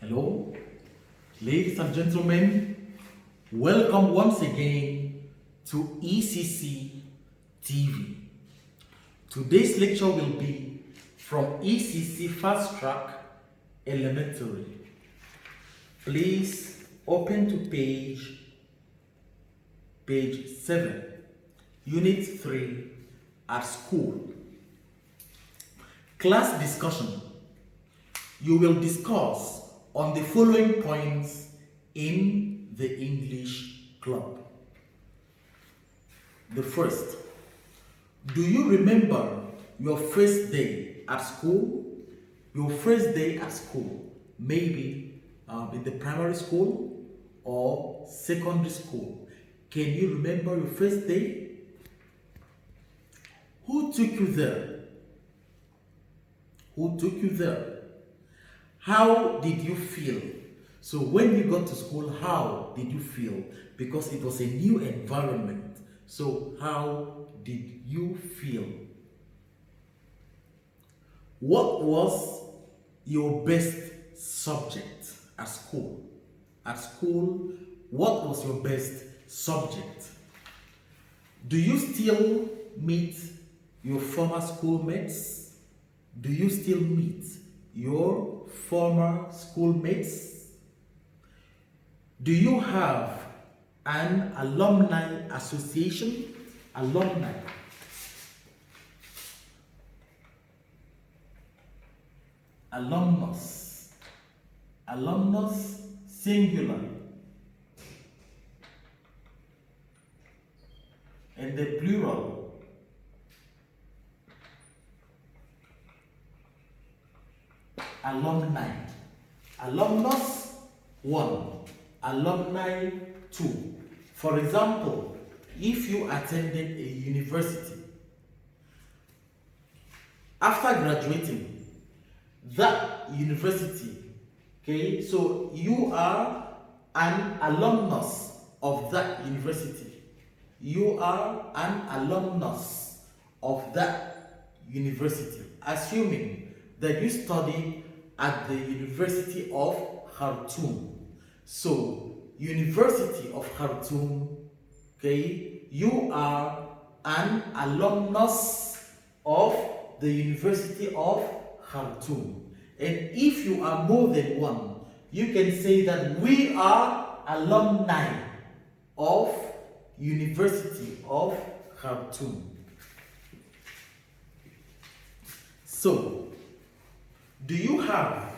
Hello, ladies and gentlemen, welcome once again to ECC TV. Today's lecture will be from ECC Fast Track Elementary. Please open to page 7, Unit 3 at school. Class discussion. You will discuss on the following points in the English club. The first, do you remember your first day at school? Your first day at school, maybe in the primary school or secondary school. Can you remember your first day? Who took you there? Who took you there? How did you feel? So when you got to school, how did you feel? Because it was a new environment. So how did you feel? What was your best subject at school? At school, what was your best subject? Do you still meet your former schoolmates? Do you still meet your former schoolmates? Do you have an alumni association? Alumni. Alumnus. Alumnus singular. And the plural. Alumni. Alumnus 1, alumni 2. For example, if you attended a university, after graduating that university, okay, so you are an alumnus of that university. You are an alumnus of that university, assuming that you study at the University of Khartoum. So, University of Khartoum, okay, you are an alumnus of the University of Khartoum. And if you are more than one, you can say that we are alumni of University of Khartoum. So, do you have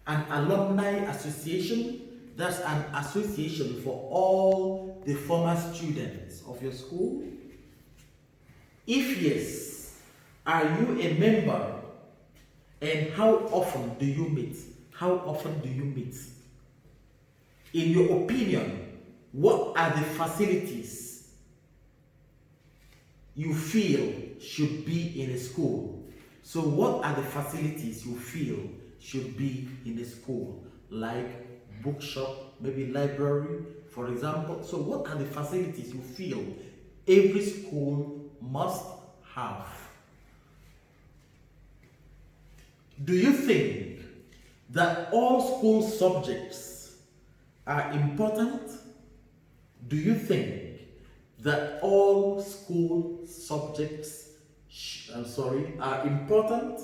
an alumni association? That's an association for all the former students of your school. If yes, are you a member? And how often do you meet? How often do you meet? In your opinion, what are the facilities you feel should be in a school? So what are the facilities you feel should be in a school? Like bookshop, maybe library, for example. So what are the facilities you feel every school must have? Do you think that all school subjects are important? Do you think that all school subjects are important?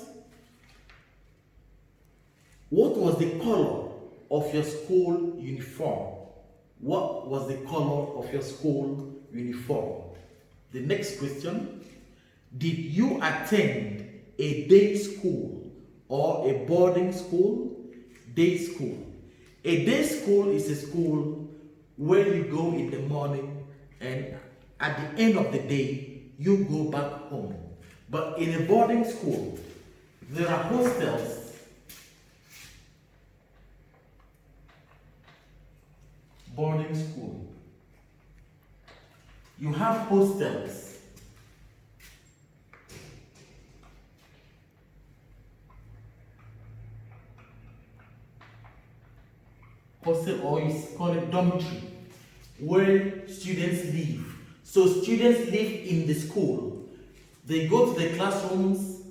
What was the color of your school uniform? What was the color of your school uniform? The next question, did you attend a day school or a boarding school? Day school. A day school is a school where you go in the morning and at the end of the day, you go back home. But in a boarding school, there are hostels. Boarding school. You have hostels. Hostel, or you call it dormitory, where students live. So students live in the school. They go to the classrooms,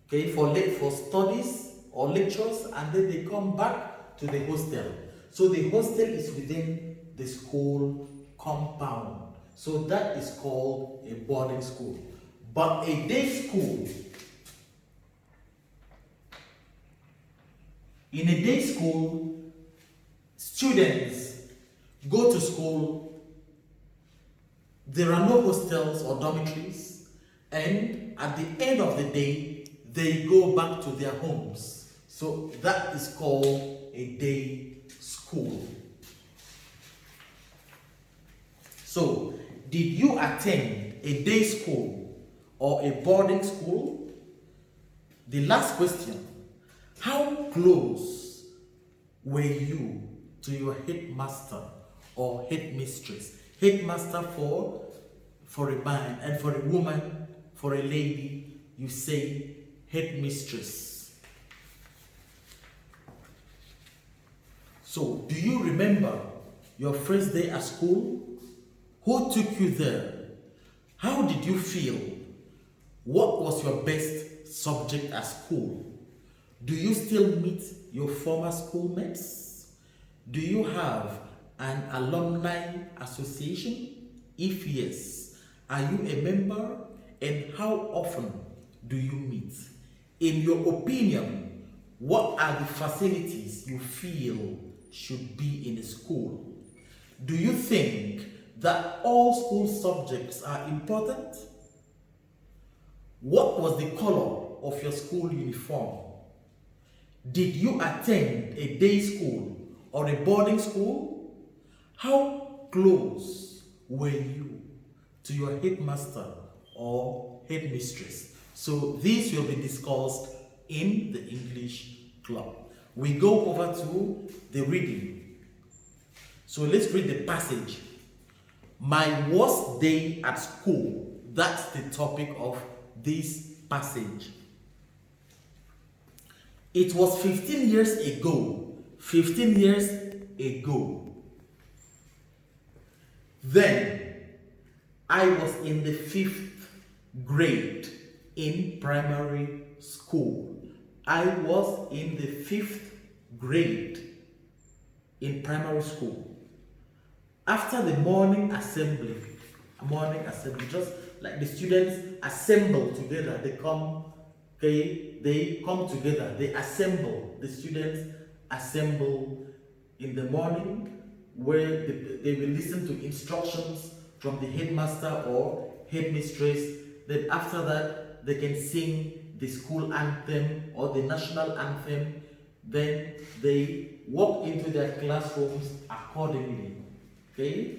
okay, for studies or lectures, and then they come back to the hostel. So the hostel is within the school compound. So that is called a boarding school. But a day school, in a day school, students go to school. There are no hostels or dormitories, and at the end of the day, they go back to their homes. So that is called a day school. So, did you attend a day school or a boarding school? The last question, how close were you to your headmaster or headmistress? Headmaster for a man, and for a woman, for a lady, you say headmistress. So, do you remember your first day at school? Who took you there? How did you feel? What was your best subject at school? Do you still meet your former schoolmates? Do you have an alumni association? If yes, are you a member? And how often do you meet? In your opinion, what are the facilities you feel should be in a school? Do you think that all school subjects are important? What was the color of your school uniform? Did you attend a day school or a boarding school? How close were you to your headmaster or headmistress? So these will be discussed in the English club. We go over to the reading. So let's read the passage. My worst day at school. That's the topic of this passage. It was 15 years ago. 15 years ago. Then I was in the 5th grade in primary school. I was in the 5th grade in primary school. After the morning assembly, just like the students assemble together, they come together, they assemble, the students assemble in the morning where they will listen to instructions from the headmaster or headmistress. Then after that, they can sing the school anthem or the national anthem. Then they walk into their classrooms accordingly. Okay?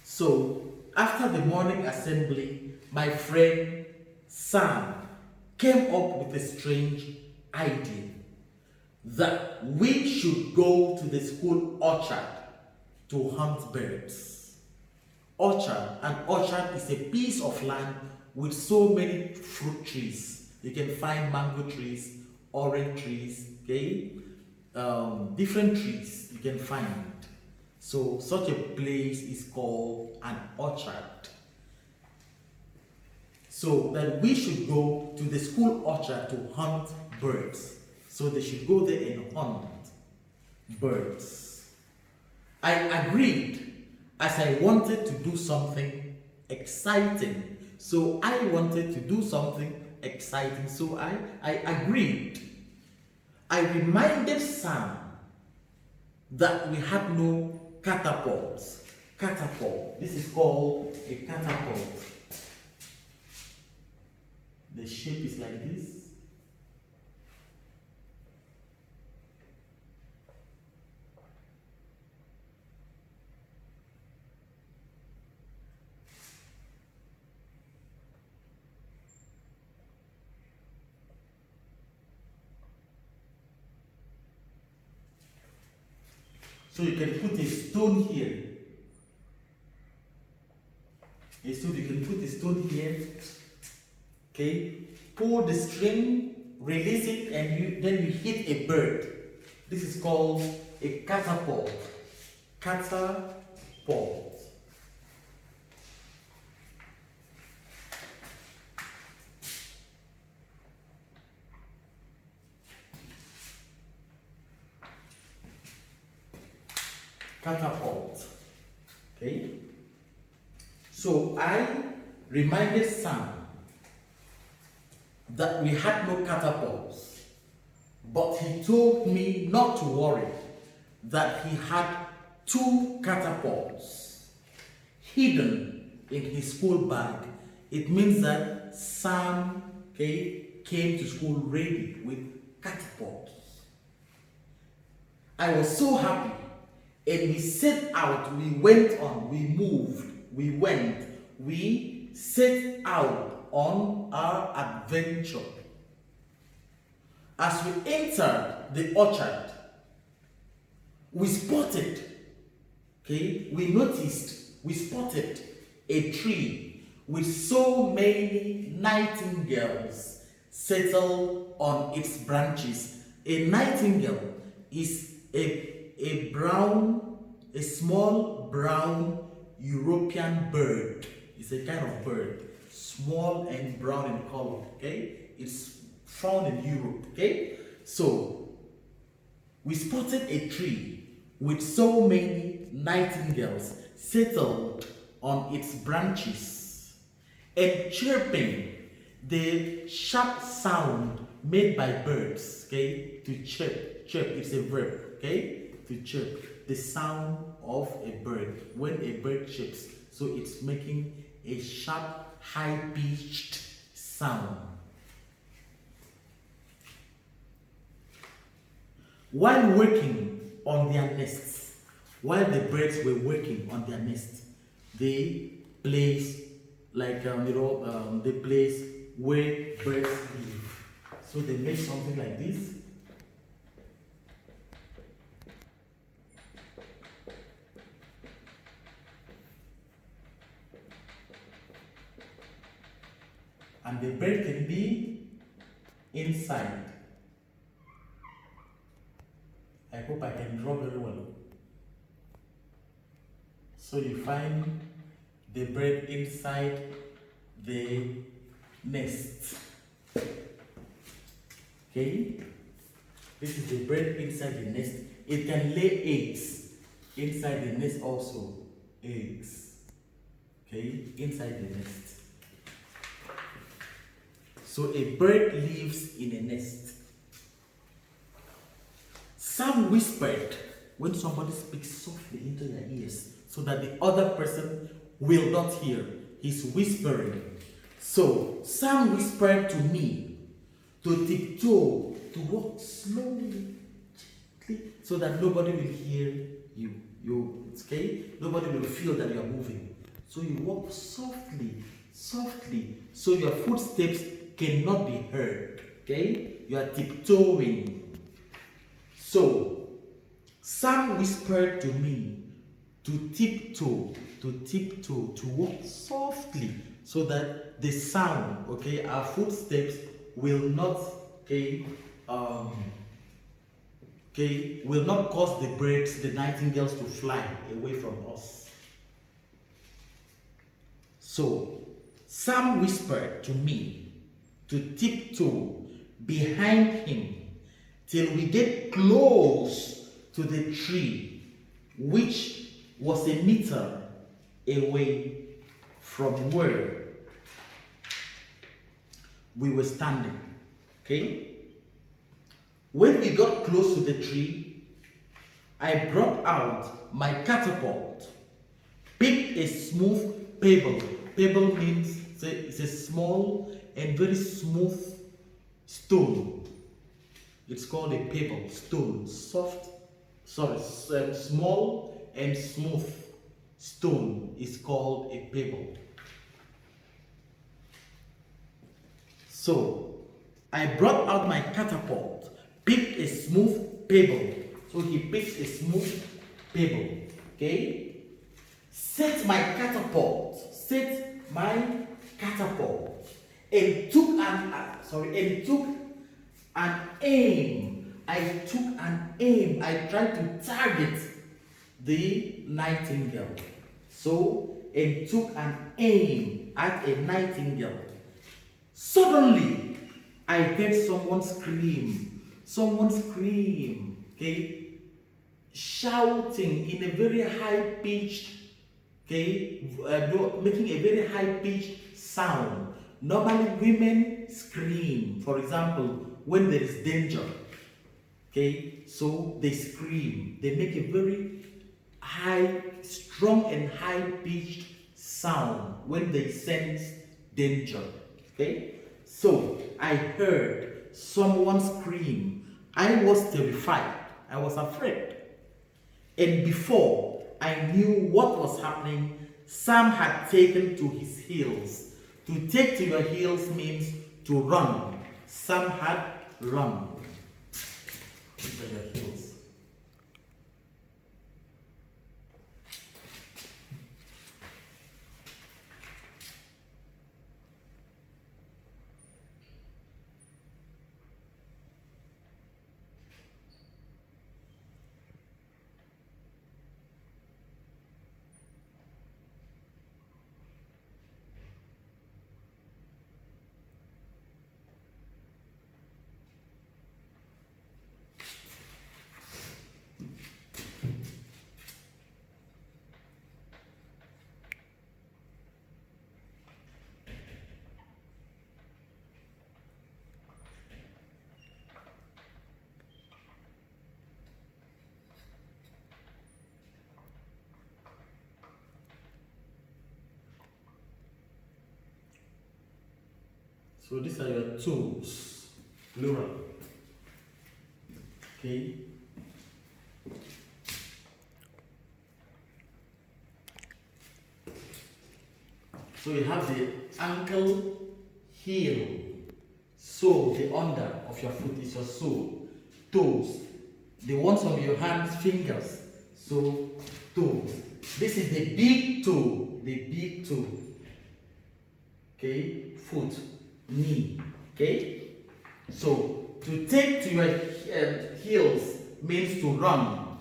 So, after the morning assembly, my friend Sam came up with a strange idea that we should go to the school orchard to hunt birds. An orchard is a piece of land with so many fruit trees. You can find mango trees, orange trees, okay? Different trees you can find. So such a place is called an orchard. So that we should go to the school orchard to hunt birds. So they should go there and hunt birds. I agreed as I wanted to do something exciting. So I wanted to do something exciting. So I agreed. I reminded Sam that we had no catapults. Catapult. This is called a catapult. The shape is like this. So you can put a stone here. You can put a stone here. Okay. Pull the string, release it, and then you hit a bird. This is called a catapult. Catapult. catapult. Okay? So I reminded Sam that we had no catapults, but he told me not to worry, that he had 2 catapults hidden in his school bag. It means that Sam, okay, came to school ready with catapults. I was so happy, and we set out, we went on, we moved, we set out on our adventure. As we entered the orchard, we spotted a tree with so many nightingales settled on its branches. A nightingale is a small brown European bird. It's a kind of bird, small and brown in color. Okay, it's found in Europe. Okay, so we spotted a tree with so many nightingales settled on its branches and chirping, the sharp sound made by birds. Okay, to chirp, it's a verb. Okay, to chirp, the sound of a bird when a bird chirps. So it's making a sharp, high-pitched sound. While working on their nests, while the birds were working on their nests, they place the place where birds live. So they make something like this. And the bird can be inside. I hope I can draw very well. So you find the bird inside the nest. Okay? This is the bird inside the nest. It can lay eggs inside the nest also. Eggs. Okay? Inside the nest. So a bird lives in a nest. Sam whispered when somebody speaks softly into their ears so that the other person will not hear. He's whispering. So Sam whispered to me to tiptoe, to walk slowly, gently, so that nobody will hear you. Okay? Nobody will feel that you are moving. So you walk softly, softly, so your footsteps cannot be heard. Okay? You are tiptoeing. So Sam whispered to me to tiptoe, to walk softly, so that the sound, okay, our footsteps will not, will not cause the birds, the nightingales, to fly away from us. So Sam whispered to me to tiptoe behind him till we get close to the tree, which was a meter away from where we were standing. Okay? When we got close to the tree, I brought out my catapult, picked a smooth pebble. Pebble means it's a small and very smooth stone. It's called a pebble, stone, small and smooth stone is called a pebble. So I brought out my catapult, picked a smooth pebble. So he picks a smooth pebble, okay? Set my catapult, and took an aim. I tried to target the nightingale. So, and took an aim at a nightingale. Suddenly, I heard someone scream. Okay? shouting in a very high pitched, okay, making a very high pitched sound. Normally women scream, for example, when there is danger. Okay, so they scream. They make a very high, strong and high pitched sound when they sense danger. Okay, so I heard someone scream. I was terrified. I was afraid. And before I knew what was happening, Sam had taken to his heels. To take to your heels means to run. Sam had run to your heels. So these are your tools, plural. Okay. So you have the ankle, heel, sole, the under of your foot is your sole, toes, the ones on your hands, fingers, so toes. This is the big toe, okay, foot, knee, okay. So to take to your heels means to run.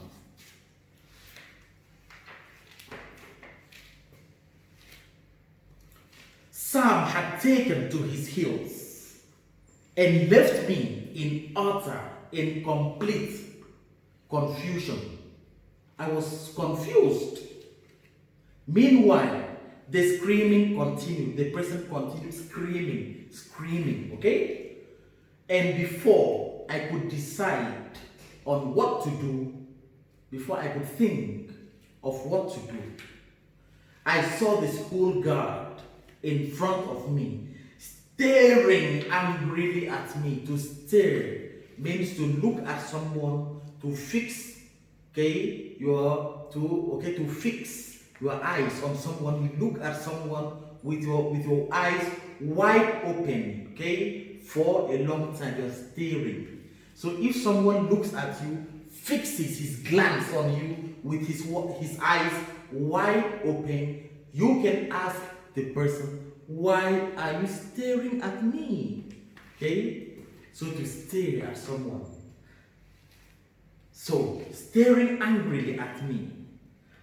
Sam had taken to his heels and left me in utter, in complete confusion. I was confused. Meanwhile, the screaming continued. The person continued screaming, okay? And before I could decide on what to do, before I could think of what to do, I saw the school guard in front of me, staring angrily at me. To stare means to look at someone, to fix, okay, to fix your eyes on someone. You look at someone with your eyes wide open, okay, for a long time. You're staring. So if someone looks at you, fixes his glance on you with his eyes wide open, you can ask the person, why are you staring at me? Okay? So to stare at someone. So, staring angrily at me.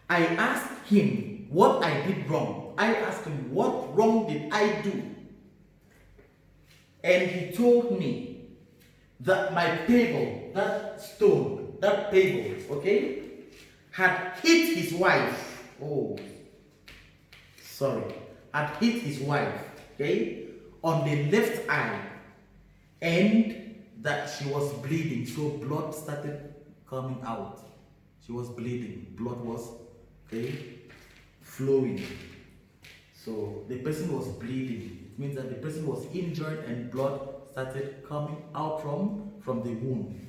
I asked him what I did wrong. I asked him, what wrong did I do? And he told me that my pebble, that stone, that pebble, okay, had hit his wife. Oh, sorry. Had hit his wife, okay, on the left eye, and that she was bleeding. So blood started coming out. She was bleeding. Blood was, okay, flowing. So the person was bleeding. It means that the person was injured and blood started coming out from the wound.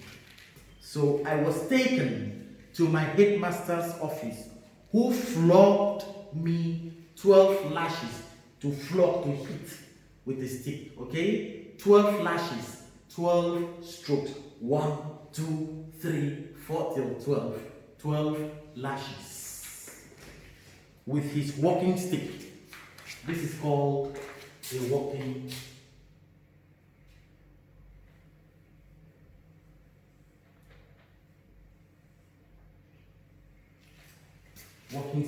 So I was taken to my headmaster's office, who flogged me 12 lashes to hit with a stick, okay? 12 lashes, 12 strokes. 1, 2, 3, 4 till 12. 12 lashes with his walking stick. This is called a walking stick.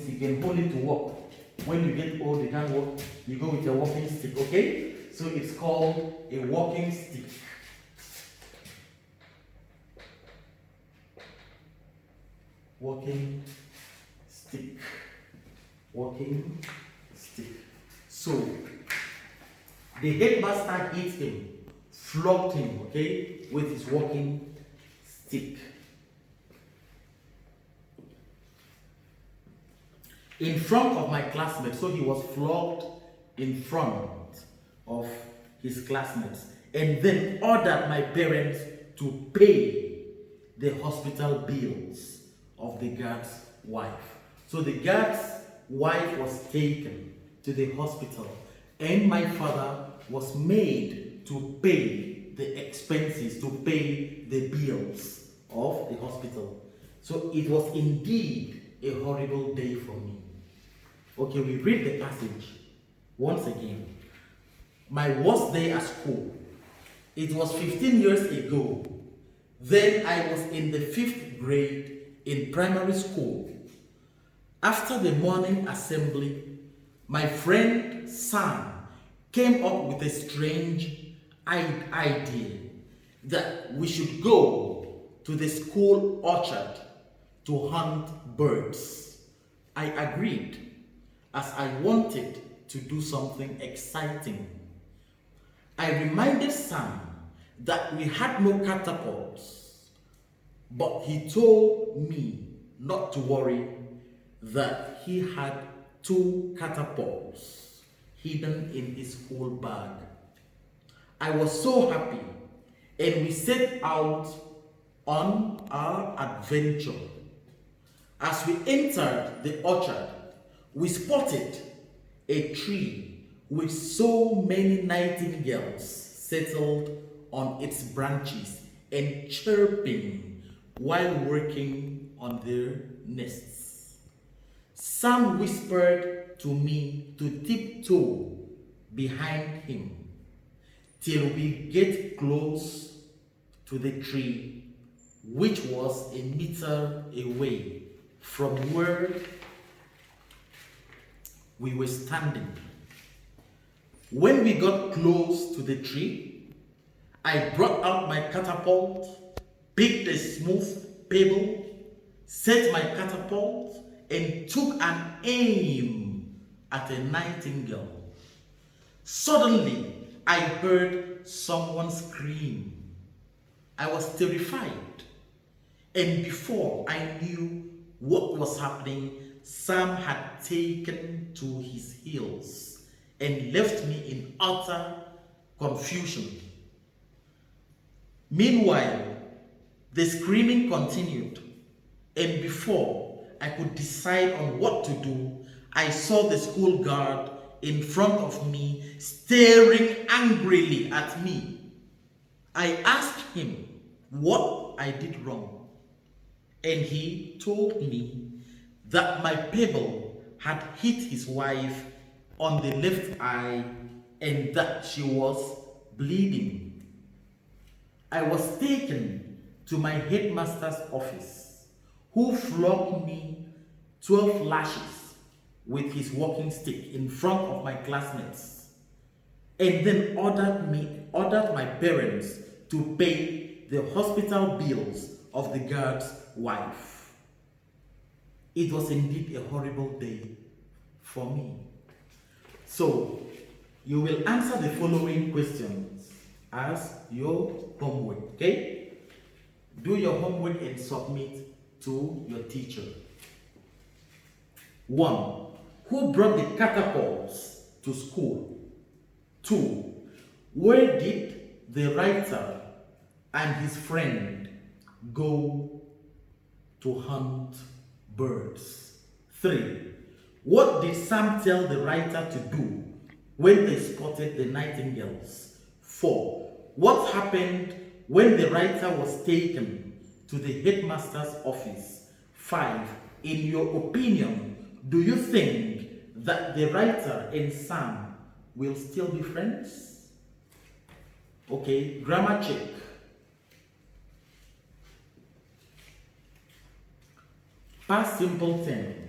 You can hold it to walk. When you get old, you can't walk, you go with your walking stick, okay? So it's called a walking stick. walking stick. Walking stick. So the headmaster hit him, flogged him, okay, with his walking stick. In front of my classmates. So he was flogged in front of his classmates, and then ordered my parents to pay the hospital bills of the guard's wife. So the guard's wife was taken to the hospital, and my father was made to pay the expenses, to pay the bills of the hospital. So it was indeed a horrible day for me. Okay, we read the passage once again. My worst day at school. It was 15 years ago. Then I was in the 5th grade in primary school. After the morning assembly, my friend Sam came up with a strange idea that we should go to the school orchard to hunt birds. I agreed, as I wanted to do something exciting. I reminded Sam that we had no catapults, but he told me not to worry, that he had 2 catapults hidden in his school bag. I was so happy, and we set out on our adventure. As we entered the orchard, we spotted a tree with so many nightingales settled on its branches and chirping while working on their nests. Sam whispered to me to tiptoe behind him till we get close to the tree, which was a meter away from where we were standing. When we got close to the tree, I brought out my catapult, picked a smooth pebble, set my catapult, and took an aim at a nightingale. Suddenly, I heard someone scream. I was terrified, and before I knew what was happening, Sam had taken to his heels and left me in utter confusion. Meanwhile, the screaming continued, and before I could decide on what to do, I saw the school guard in front of me staring angrily at me. I asked him what I did wrong, and he told me that my pebble had hit his wife on the left eye and that she was bleeding. I was taken to my headmaster's office, who flogged me 12 lashes with his walking stick in front of my classmates, and then ordered my parents to pay the hospital bills of the guard's wife. It was indeed a horrible day for me. So, you will answer the following questions as your homework, okay? Do your homework and submit to your teacher. 1. Who brought the catapults to school? 2. Where did the writer and his friend go to hunt birds? 3. What did Sam tell the writer to do when they spotted the nightingales? 4. What happened when the writer was taken to the headmaster's office? 5. In your opinion, do you think that the writer and Sam will still be friends? Okay, grammar check. Past simple tense.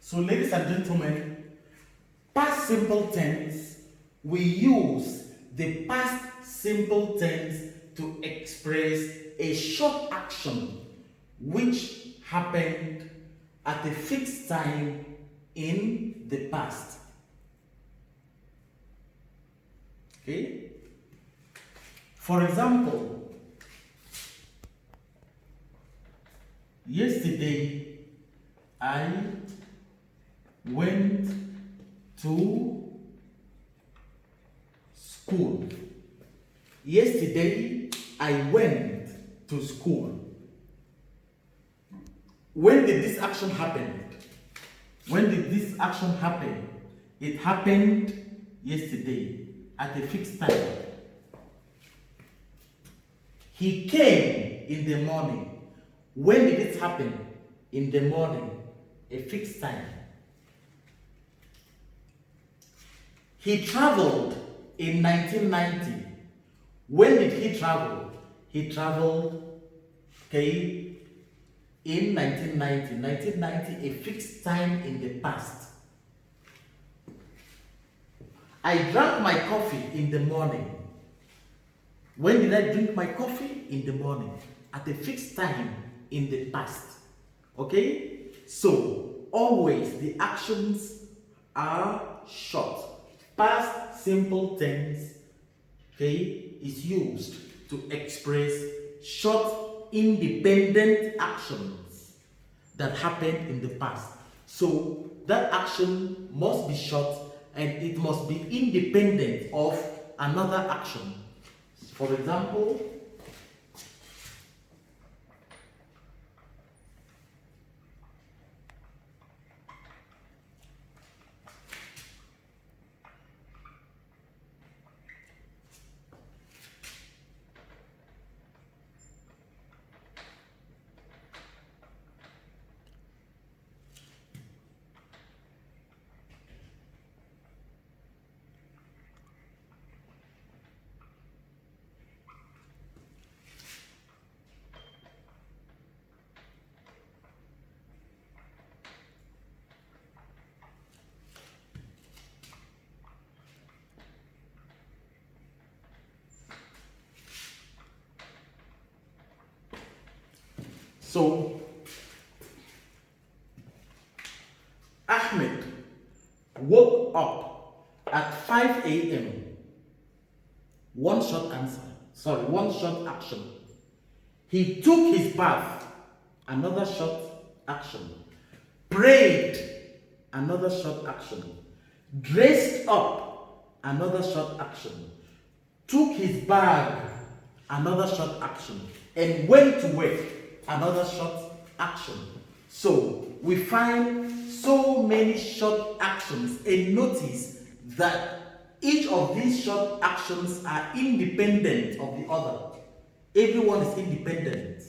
So ladies and gentlemen, past simple tense, we use the past simple tense to express a short action which happened at a fixed time in the past. Okay? For example, yesterday I went to school. Yesterday I went to school. When did this action happen? When did this action happen? It happened yesterday at a fixed time. He came in the morning. When did it happen? In the morning, a fixed time. He traveled in 1990. When did he travel? He traveled, okay, in 1990. 1990, a fixed time in the past. I drank my coffee in the morning. When did I drink my coffee? In the morning. At a fixed time in the past. Okay? So, always the actions are short. Past simple tense, okay, is used to express short independent actions that happened in the past. So that action must be short and it must be independent of another action. For example, so Ahmed woke up at 5 a.m. One short answer. Sorry, one short action. He took his bath. Another short action. Prayed. Another short action. Dressed up. Another short action. Took his bag. Another short action. And went to work. Another short action. So we find so many short actions, and notice that each of these short actions are independent of the other. Everyone is independent.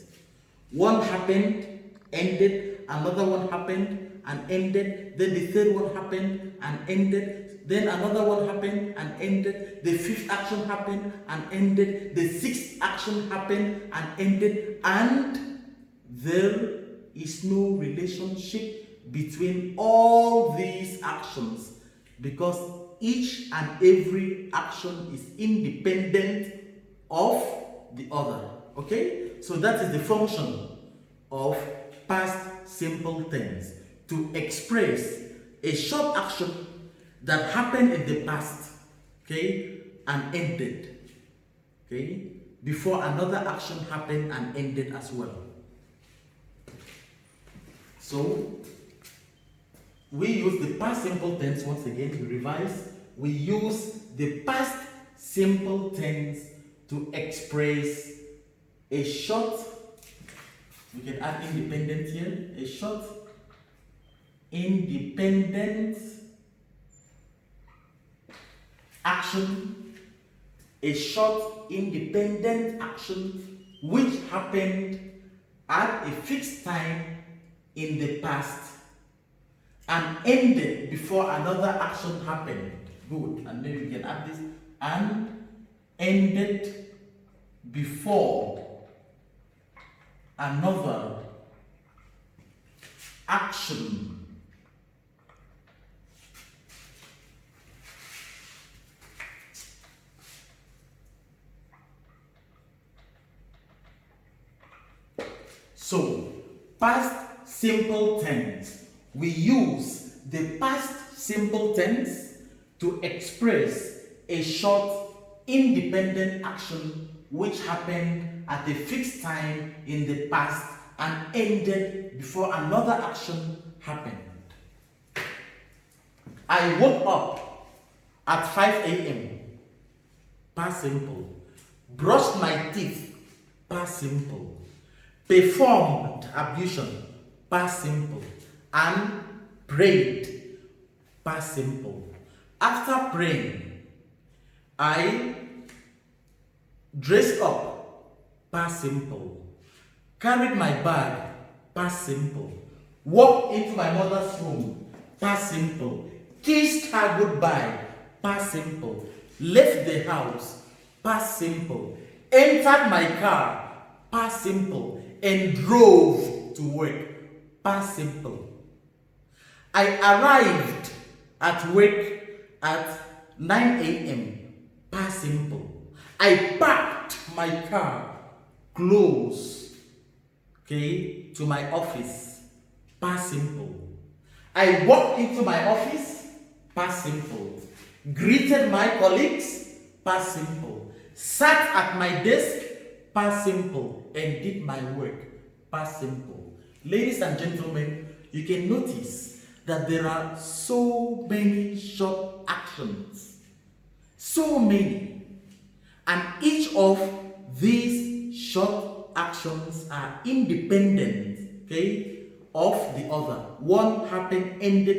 One happened, ended, another one happened and ended, then the third one happened and ended, then another one happened and ended, the fifth action happened and ended, the sixth action happened and ended, and there is no relationship between all these actions because each and every action is independent of the other. Okay? So that is the function of past simple tense, to express a short action that happened in the past, okay, and ended, okay, before another action happened and ended as well. So we use the past simple tense once again. We revise. We use the past simple tense to express a short, we can add independent here, a short independent action, a short independent action which happened at a fixed time in the past and ended before another action happened. Good. And then we can add this, and ended before another action So, past simple tense. We use the past simple tense to express a short, independent action which happened at a fixed time in the past and ended before another action happened. I woke up at 5 a.m. Past simple. Brushed my teeth. Past simple. Performed ablution. Past simple. And prayed. Past simple. After praying, I dressed up. Past simple. Carried my bag. Past simple. Walked into my mother's room. Past simple. Kissed her goodbye. Past simple. Left the house. Past simple. Entered my car. Past simple. And drove to work. Past simple. I arrived at work at 9 a.m. Past simple. I parked my car close, to my office. Past simple. I walked into my office. Past simple. Greeted my colleagues. Past simple. Sat at my desk. Past simple. And did my work. Past simple. Ladies and gentlemen, you can notice that there are so many short actions. So many. And each of these short actions are independent, of the other. One happened, ended